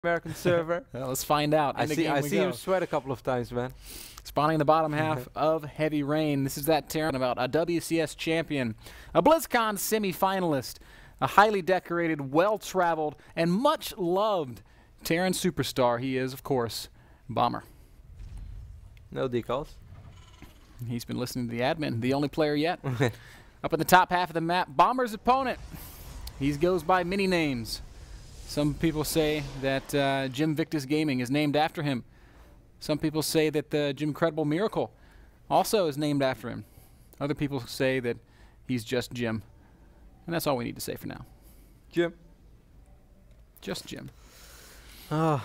American server. Well, let's find out. I see him sweat a couple of times, man. Spawning in the bottom half of Heavy Rain. This is that Terran about a WCS champion, a BlizzCon semi-finalist, a highly decorated, well-traveled, and much-loved Terran superstar. He is, of course, Bomber. No decals. He's been listening to the admin, the only player yet. Up in the top half of the map, Bomber's opponent. He goes by many names. Some people say that Jim Victus Gaming is named after him. Some people say that the Jim Credible Miracle also is named after him. Other people say that he's just Jim. And that's all we need to say for now. Jim. Just Jim. Ah,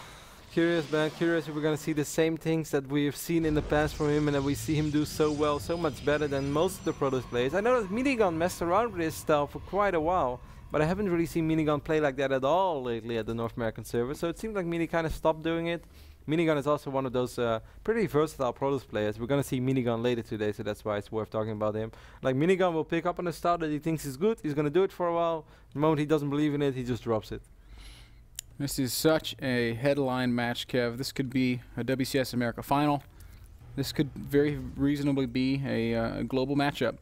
curious, man. Curious if we're going to see the same things that we've seen in the past from him and that we see him do so well, so much better than most of the Protoss players. I know that Minigun messed around with his style for quite a while, but I haven't really seen Minigun play like that at all lately at the North American server, so it seems like Mini kind of stopped doing it. Minigun is also one of those pretty versatile Protoss players. We're going to see Minigun later today, so that's why it's worth talking about him. Like, Minigun will pick up on a style that he thinks is good. He's going to do it for a while. The moment he doesn't believe in it, he just drops it. This is such a headline match, Kev. This could be a WCS America final. This could very reasonably be a global matchup.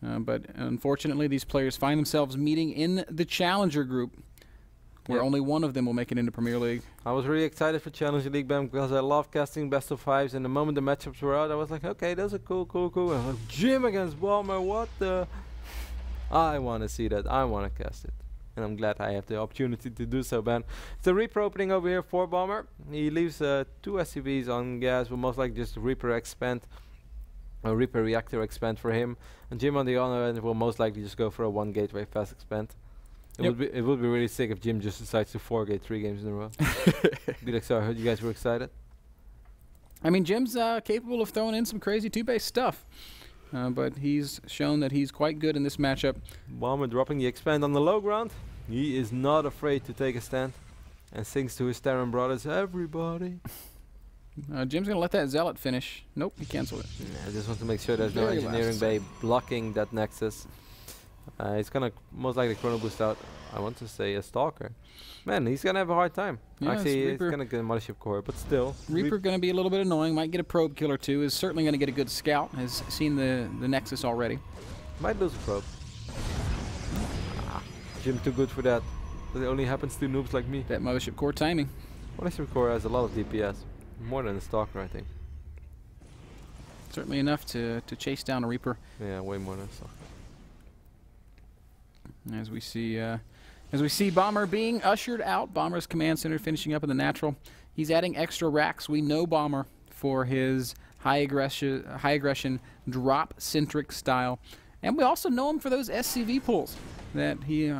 But unfortunately, these players find themselves meeting in the Challenger group, where only one of them will make it into Premier League. I was really excited for Challenger League, Ben, because I love casting best of fives, and the moment the matchups were out, I was like, okay, those are cool. And I'm like, Jim against Bomber, what the? I want to see that. I want to cast it. And I'm glad I have the opportunity to do so, Ben. It's the Reaper opening over here for Bomber. He leaves 2 SCVs on gas, will most likely just Reaper expand, a Reaper reactor expand for him. And Jim on the other end will most likely just go for a 1 gateway fast expand. It would be really sick if Jim just decides to 4-gate 3 games in a row. Be like, so I heard you guys were excited. I mean, Jim's capable of throwing in some crazy 2-base stuff. But he's shown that he's quite good in this matchup. Bomber dropping the expand on the low ground. He is not afraid to take a stand. And sings to his Terran brothers, everybody. Jim's going to let that Zealot finish. Nope, he canceled it. Yeah, I just want to make sure there's no engineering bay blocking that Nexus. He's going to most likely chrono boost out, I want to say, a Stalker. Man, he's going to have a hard time. Yeah, actually, he's going to get a Mothership Core, but still. Reaper going to be a little bit annoying. Might get a Probe Killer too. Is certainly going to get a good Scout. Has seen the Nexus already. Might lose a Probe. Jim too good for that. But it only happens to noobs like me. That Mothership Core timing. Mothership Core has a lot of DPS. More than a Stalker, I think. Certainly enough to chase down a Reaper. Yeah, way more than a Stalker. As we see Bomber being ushered out, Bomber's command center finishing up in the natural. He's adding extra racks. We know Bomber for his high aggression drop-centric style. And we also know him for those SCV pulls that he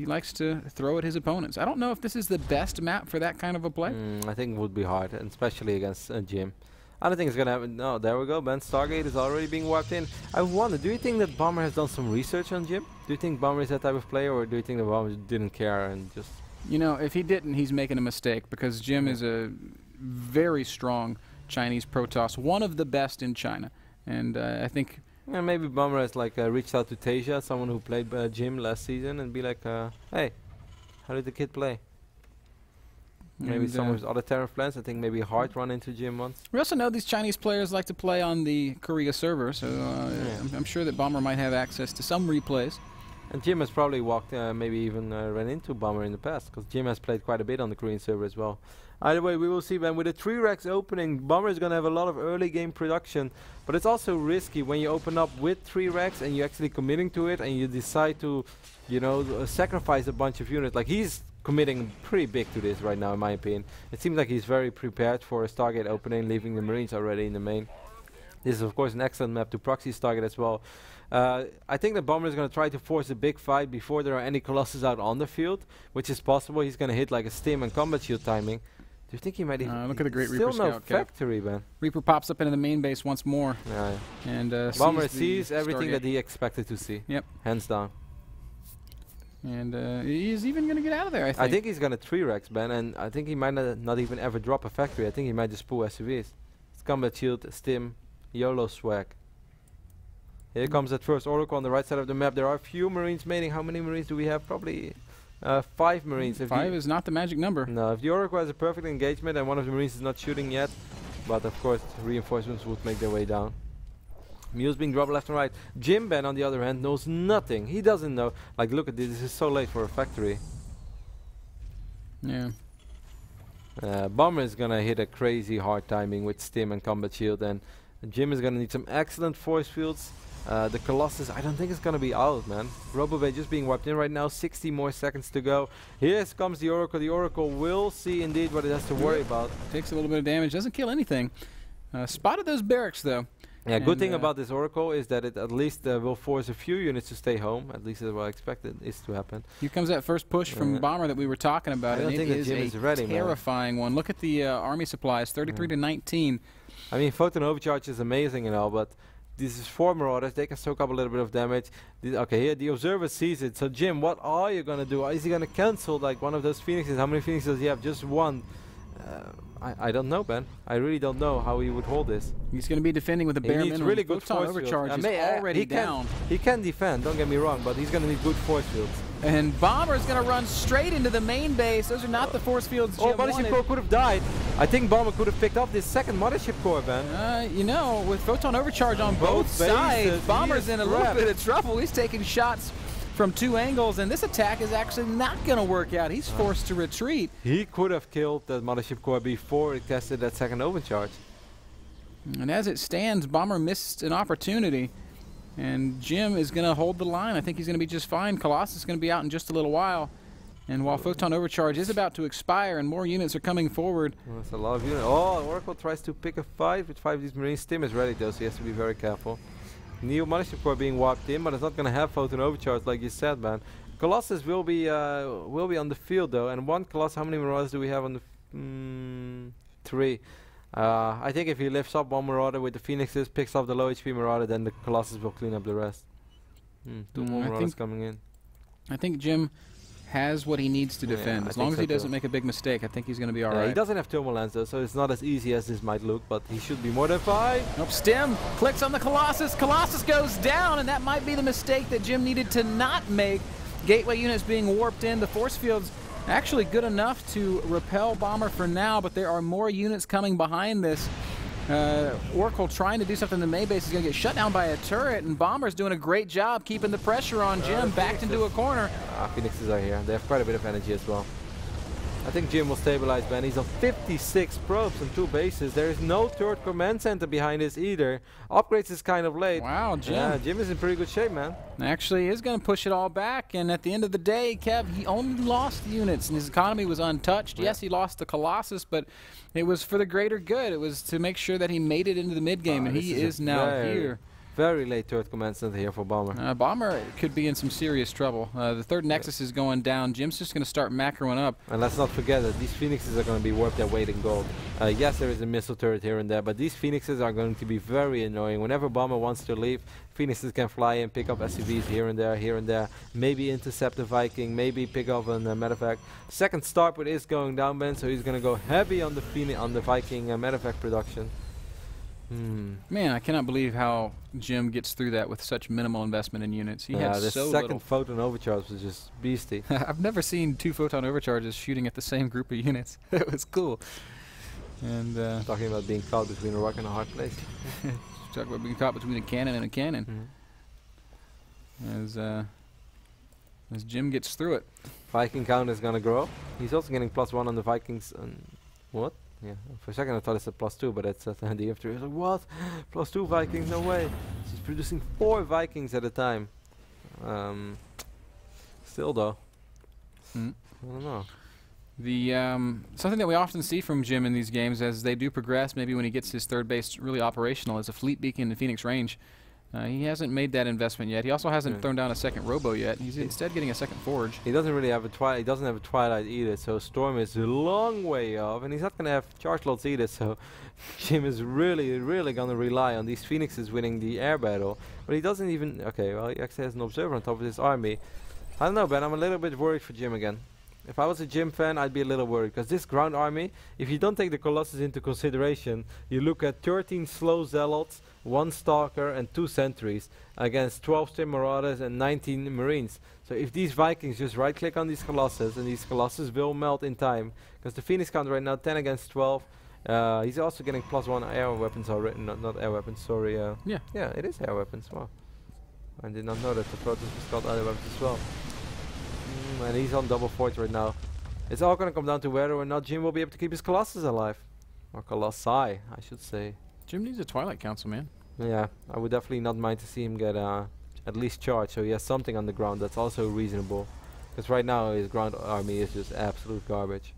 likes to throw at his opponents. I don't know if this is the best map for that kind of a play. I think it would be hard, and especially against Jim. I don't think it's going to happen. No, there we go. Ben Stargate is already being wiped in. I wonder, do you think that Bomber has done some research on Jim? Do you think Bomber is that type of player, or do you think that Bomber didn't care and just... You know, if he didn't, he's making a mistake, because Jim is a very strong Chinese Protoss, one of the best in China. And I think... Yeah, maybe Bomber has like reached out to Tasia, someone who played Jim last season, and be like, hey, how did the kid play? Maybe some of his other Terran plans. I think maybe Hart run into Jim once. We also know these Chinese players like to play on the Korea server, so I'm sure that Bomber might have access to some replays. And Jim has probably walked, maybe even ran into Bomber in the past, because Jim has played quite a bit on the Korean server as well. Either way, we will see, man. With the 3 racks opening, Bomber is going to have a lot of early game production, but it's also risky when you open up with 3 racks and you're actually committing to it, and you decide to, you know, sacrifice a bunch of units. Like, he's committing pretty big to this right now, in my opinion. It seems like he's very prepared for a Stargate opening, leaving the Marines already in the main. This is, of course, an excellent map to proxy Stargate as well. I think the Bomber is going to try to force a big fight before there are any Colossus out on the field, which is possible. He's going to hit like a stim and combat shield timing. Do you think he might even... Look at the great still Reaper no Scout, factory, man. Reaper pops up into the main base once more. Yeah. And Bomber sees everything that he expected to see. Yep. Hands down. And he's even going to get out of there, I think. I think he's going to 3-rex, Ben, and I think he might not even ever drop a factory. I think he might just pull SCVs. It's combat shield, stim, YOLO swag. Here comes that first Oracle on the right side of the map. There are a few Marines mating. How many Marines do we have? Probably 5 Marines. If 5 is not the magic number. No, if the Oracle has a perfect engagement and one of the Marines is not shooting yet, but of course reinforcements would make their way down. Mules being dropped left and right. Jim Ben, on the other hand, knows nothing. He doesn't know. Like, look at this. This is so late for a factory. Yeah. Bomber is gonna hit a crazy hard timing with Stim and Combat Shield, and Jim is gonna need some excellent force fields. The Colossus, I don't think it's gonna be out, man. Robobay just being wiped in right now. 60 more seconds to go. Here comes the Oracle. The Oracle will see indeed what it has to worry about. Takes a little bit of damage. Doesn't kill anything. Spotted those barracks, though. Yeah, good thing about this Oracle is that it at least will force a few units to stay home. At least that's what I expected is to happen. Here comes that first push from Bomber that we were talking about. I don't and think it that Jim is is ready, terrifying one. Look at the army supplies, 33 to 19. I mean, Photon Overcharge is amazing and all, but this is 4 Marauders. They can soak up a little bit of damage. Okay, here the Observer sees it. So Jim, what are you gonna do? Is he gonna cancel like one of those Phoenixes? How many Phoenixes does he have? Just one. I don't know, Ben. I really don't know how he would hold this. He's going to be defending with a bare minimum. Really good Photon force Overcharge field. is already down. He can defend, don't get me wrong, but he's going to need good force fields. And Bomber is going to run straight into the main base. Those are not the force fields Jim Mothership wanted. Core could have died. I think Bomber could have picked up this second Mothership Core, Ben. You know, with Photon Overcharge on both sides, Bomber's in a little bit of trouble. He's taking shots from 2 angles, and this attack is actually not going to work out. He's forced to retreat. He could have killed that Mothership Core before it tested that second overcharge. And as it stands, Bomber missed an opportunity, and Jim is going to hold the line. I think he's going to be just fine. Colossus is going to be out in just a little while. And while Photon Overcharge is about to expire and more units are coming forward. Well, that's a lot of units. Oh, Oracle tries to pick a fight with 5 of these Marines. Stim is ready though, so he has to be very careful. Neo Mothership Core being warped in, but it's not going to have Photon Overcharge like you said, man. Colossus will be on the field though, and 1 Colossus. How many Marauders do we have on the 3? I think if he lifts up 1 Marauder with the Phoenixes, picks up the low HP Marauder, then the Colossus will clean up the rest. 2 more Marauders coming in. I think Jim has what he needs to defend. As long as he doesn't make a big mistake, I think he's going to be all right. He doesn't have Turbulence though, so it's not as easy as this might look, but he should be more than 5. Nope, Stim clicks on the Colossus. Colossus goes down, and that might be the mistake that Jim needed to not make. Gateway units being warped in. The force field's actually good enough to repel Bomber for now, but there are more units coming behind this. Oracle trying to do something in the main base is going to get shut down by a turret, and Bomber's doing a great job keeping the pressure on Jim, backed into a corner. Phoenixes are here. They have quite a bit of energy as well. I think Jim will stabilize, Ben. He's on 56 probes and 2 bases. There is no third command center behind this either. Upgrades is kind of late. Wow, Jim. Yeah, Jim is in pretty good shape, man. Actually, is going to push it all back, and at the end of the day, Kev, he only lost units, and his economy was untouched. Yes, he lost the Colossus, but it was for the greater good. It was to make sure that he made it into the mid-game, and he is now here. Very late third command center here for Bomber. Bomber could be in some serious trouble. The third Nexus is going down. Jim's just going to start macroing up. And let's not forget that these Phoenixes are going to be worth their weight in gold. Yes, there is a missile turret here and there, but these Phoenixes are going to be very annoying. Whenever Bomber wants to leave, Phoenixes can fly in, pick up SCVs here and there, maybe intercept a Viking, maybe pick up a medevac. Second starport is going down, Ben, so he's going to go heavy on the Viking medevac production. Man, I cannot believe how Jim gets through that with such minimal investment in units. He had the so second little. Photon Overcharge was just beastie. I've never seen 2 Photon Overcharges shooting at the same group of units. It was cool. And talking about being caught between a rock and a hard place. Talk about being caught between a cannon and a cannon. As Jim gets through it. Viking count is gonna grow. He's also getting +1 on the Vikings. What? Yeah, for a second I thought it said +2, but it's at the infantry. I was like, what? +2 Vikings? No way. He's producing 4 Vikings at a time. Still though. I don't know. The something that we often see from Jim in these games as they do progress, maybe when he gets his third base really operational, is a fleet beacon in Phoenix range. He hasn't made that investment yet. He also hasn't thrown down a second robo yet. He's instead getting a second forge. He doesn't really have a twilight. He doesn't have a twilight either. So Storm is a long way off, and he's not gonna have charge loads either. So Jim is really gonna rely on these Phoenixes winning the air battle. But he doesn't even. Okay, well he actually has an observer on top of his army. I don't know, Ben. I'm a little bit worried for Jim again. If I was a Jim fan, I'd be a little worried, because this ground army, if you don't take the Colossus into consideration, you look at 13 slow Zealots, 1 Stalker and 2 Sentries against 12 Stim Marauders and 19 Marines. So if these Vikings just right-click on these Colossus, and these Colossus will melt in time, because the Phoenix count right now 10 against 12. He's also getting +1 air weapons already, not air weapons, sorry. Yeah, it is air weapons. Wow. I did not know that the Protoss was called air weapons as well. And he's on double forts right now. It's all going to come down to whether or not Jim will be able to keep his Colossus alive. Or Colossi, I should say. Jim needs a Twilight Council, man. Yeah, I would definitely not mind to see him get at least charged, so he has something on the ground that's also reasonable. Because right now his ground army is just absolute garbage.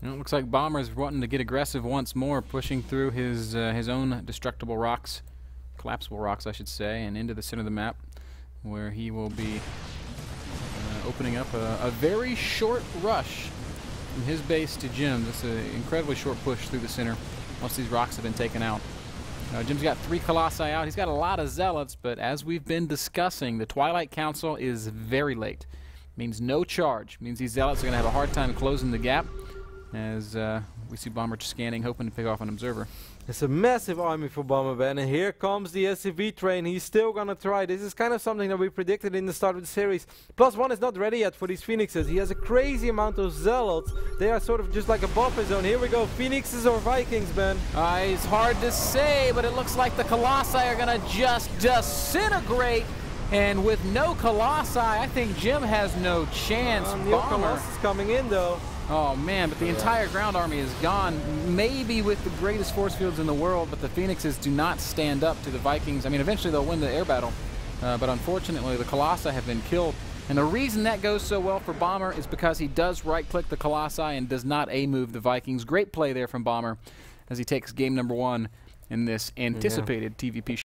You know, it looks like Bomber's wanting to get aggressive once more, pushing through his own destructible rocks, collapsible rocks, I should say, and into the center of the map, where he will be opening up a very short rush from his base to Jim. This is an incredibly short push through the center once these rocks have been taken out. Jim's got 3 Colossi out. He's got a lot of Zealots, but as we've been discussing, the Twilight Council is very late. Means no charge. Means these Zealots are going to have a hard time closing the gap, as we see Bomber scanning, hoping to pick off an observer. It's a massive army for Bomberman, and here comes the SCV train. He's still gonna try. This is kind of something that we predicted in the start of the series. +1 is not ready yet for these Phoenixes. He has a crazy amount of Zealots. They are sort of just like a buffer zone. Here we go, Phoenixes or Vikings, Ben? It's hard to say, but it looks like the Colossi are gonna just disintegrate. And with no Colossi, I think Jim has no chance. New Colossus coming in, though. Oh man, but the entire ground army is gone, maybe with the greatest force fields in the world, but the Phoenixes do not stand up to the Vikings. I mean, eventually they'll win the air battle, but unfortunately the Colossi have been killed. And the reason that goes so well for Bomber is because he does right-click the Colossi and does not A-move the Vikings. Great play there from Bomber as he takes game number 1 in this anticipated TVP